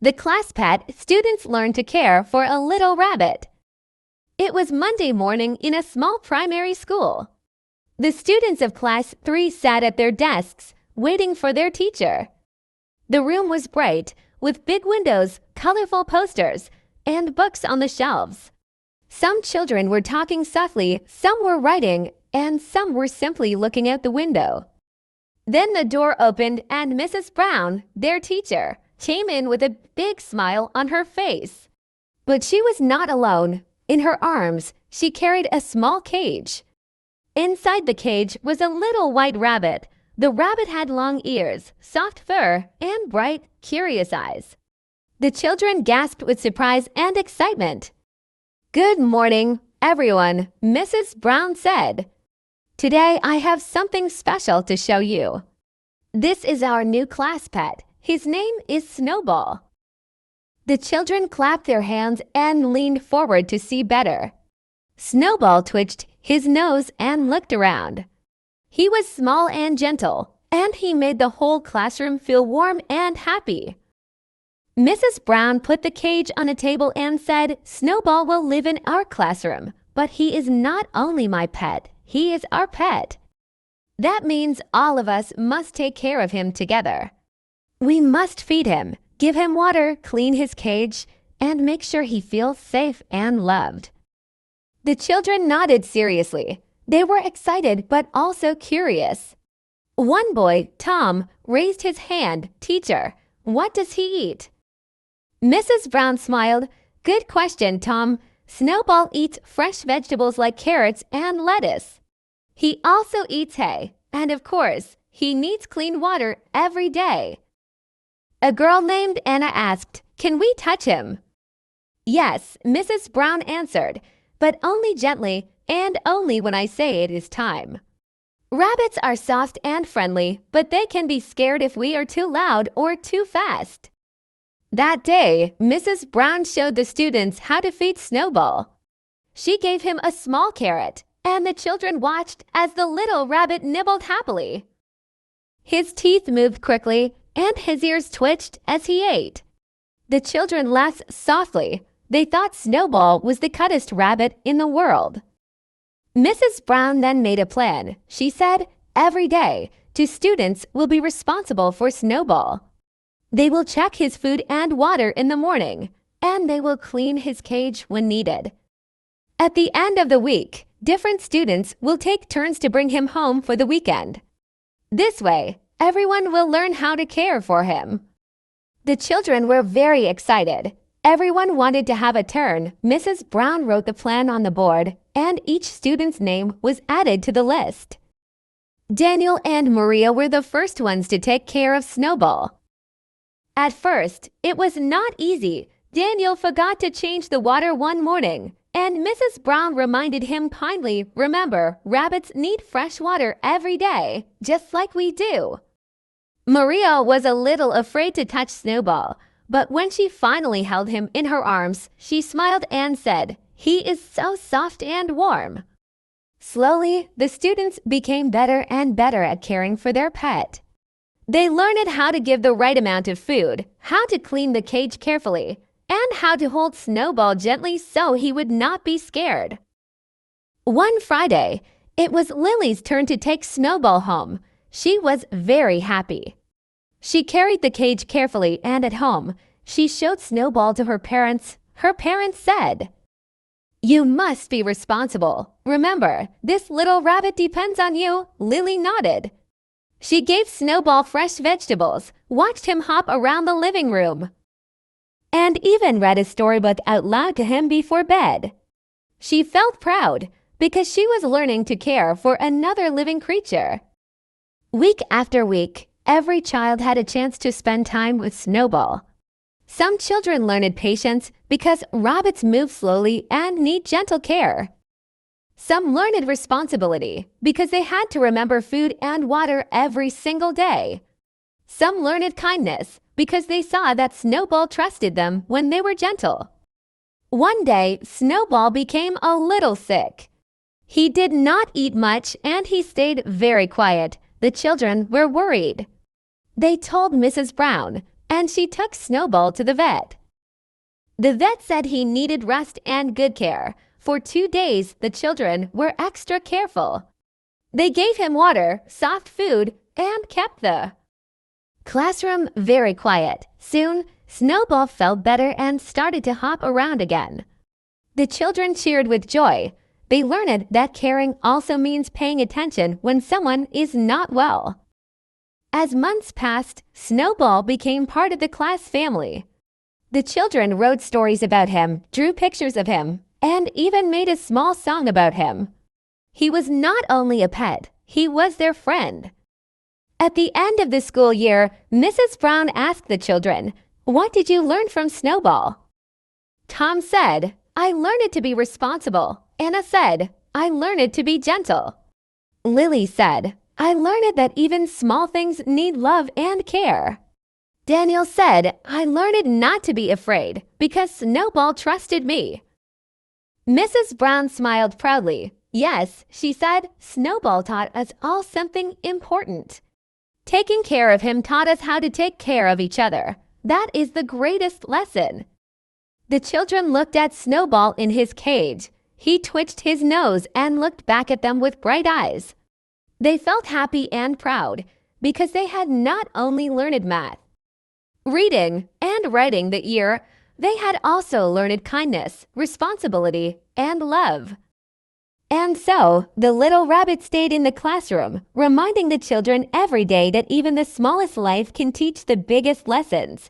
The class pet, students learned to care for a little rabbit. It was Monday morning in a small primary school. The students of Class 3 sat at their desks, waiting for their teacher. The room was bright, with big windows, colorful posters, and books on the shelves. Some children were talking softly, some were writing, and some were simply looking out the window. Then the door opened and Mrs. Brown, their teacher, came in with a big smile on her face. But she was not alone. In her arms, she carried a small cage. Inside the cage was a little white rabbit. The rabbit had long ears, soft fur, and bright, curious eyes. The children gasped with surprise and excitement. "Good morning, everyone," Mrs. Brown said. "Today I have something special to show you. This is our new class pet. His name is Snowball." The children clapped their hands and leaned forward to see better. Snowball twitched his nose and looked around. He was small and gentle, and he made the whole classroom feel warm and happy. Mrs. Brown put the cage on a table and said, "Snowball will live in our classroom, but he is not only my pet, he is our pet. That means all of us must take care of him together. We must feed him, give him water, clean his cage, and make sure he feels safe and loved." The children nodded seriously. They were excited but also curious. One boy, Tom, raised his hand. "Teacher, what does he eat?" Mrs. Brown smiled. "Good question, Tom. Snowball eats fresh vegetables like carrots and lettuce. He also eats hay, and of course, he needs clean water every day." A girl named Anna asked, "Can we touch him?" "Yes," Mrs. Brown answered, "but only gently and only when I say it is time." Rabbits are soft and friendly, but they can be scared if we are too loud or too fast. That day, Mrs. Brown showed the students how to feed Snowball. She gave him a small carrot, and the children watched as the little rabbit nibbled happily. His teeth moved quickly, and his ears twitched as he ate. The children laughed softly. They thought Snowball was the cuttest rabbit in the world. Mrs. Brown then made a plan. She said, "Every day, 2 students will be responsible for Snowball. They will check his food and water in the morning, and they will clean his cage when needed. At the end of the week, different students will take turns to bring him home for the weekend. This way, everyone will learn how to care for him." The children were very excited. Everyone wanted to have a turn. Mrs. Brown wrote the plan on the board, and each student's name was added to the list. Daniel and Maria were the first ones to take care of Snowball. At first, it was not easy. Daniel forgot to change the water one morning, and Mrs. Brown reminded him kindly, "Remember, rabbits need fresh water every day, just like we do." Maria was a little afraid to touch Snowball, but when she finally held him in her arms, she smiled and said, "He is so soft and warm." Slowly, the students became better and better at caring for their pet. They learned how to give the right amount of food, how to clean the cage carefully, and how to hold Snowball gently so he would not be scared. One Friday, it was Lily's turn to take Snowball home. She was very happy. She carried the cage carefully, and at home, she showed Snowball to her parents. Her parents said, "You must be responsible. Remember, this little rabbit depends on you." Lily nodded. She gave Snowball fresh vegetables, watched him hop around the living room, and even read a storybook out loud to him before bed. She felt proud because she was learning to care for another living creature. Week after week, every child had a chance to spend time with Snowball. Some children learned patience because rabbits move slowly and need gentle care. Some learned responsibility because they had to remember food and water every single day. Some learned kindness because they saw that Snowball trusted them when they were gentle. One day, Snowball became a little sick. He did not eat much and he stayed very quiet. The children were worried. They told Mrs. Brown, and she took Snowball to the vet. The vet said he needed rest and good care. For 2 days, the children were extra careful. They gave him water, soft food, and kept the classroom very quiet. Soon, Snowball felt better and started to hop around again. The children cheered with joy. They learned that caring also means paying attention when someone is not well. As months passed, Snowball became part of the class family. The children wrote stories about him, drew pictures of him, and even made a small song about him. He was not only a pet, he was their friend. At the end of the school year, Mrs. Brown asked the children, "What did you learn from Snowball?" Tom said, "I learned to be responsible." Anna said, "I learned to be gentle." Lily said, "I learned that even small things need love and care." Daniel said, "I learned not to be afraid because Snowball trusted me." Mrs. Brown smiled proudly. "Yes," she said, "Snowball taught us all something important. Taking care of him taught us how to take care of each other. That is the greatest lesson." The children looked at Snowball in his cage. He twitched his nose and looked back at them with bright eyes. They felt happy and proud because they had not only learned math, reading, and writing that year, they had also learned kindness, responsibility, and love. And so, the little rabbit stayed in the classroom, reminding the children every day that even the smallest life can teach the biggest lessons.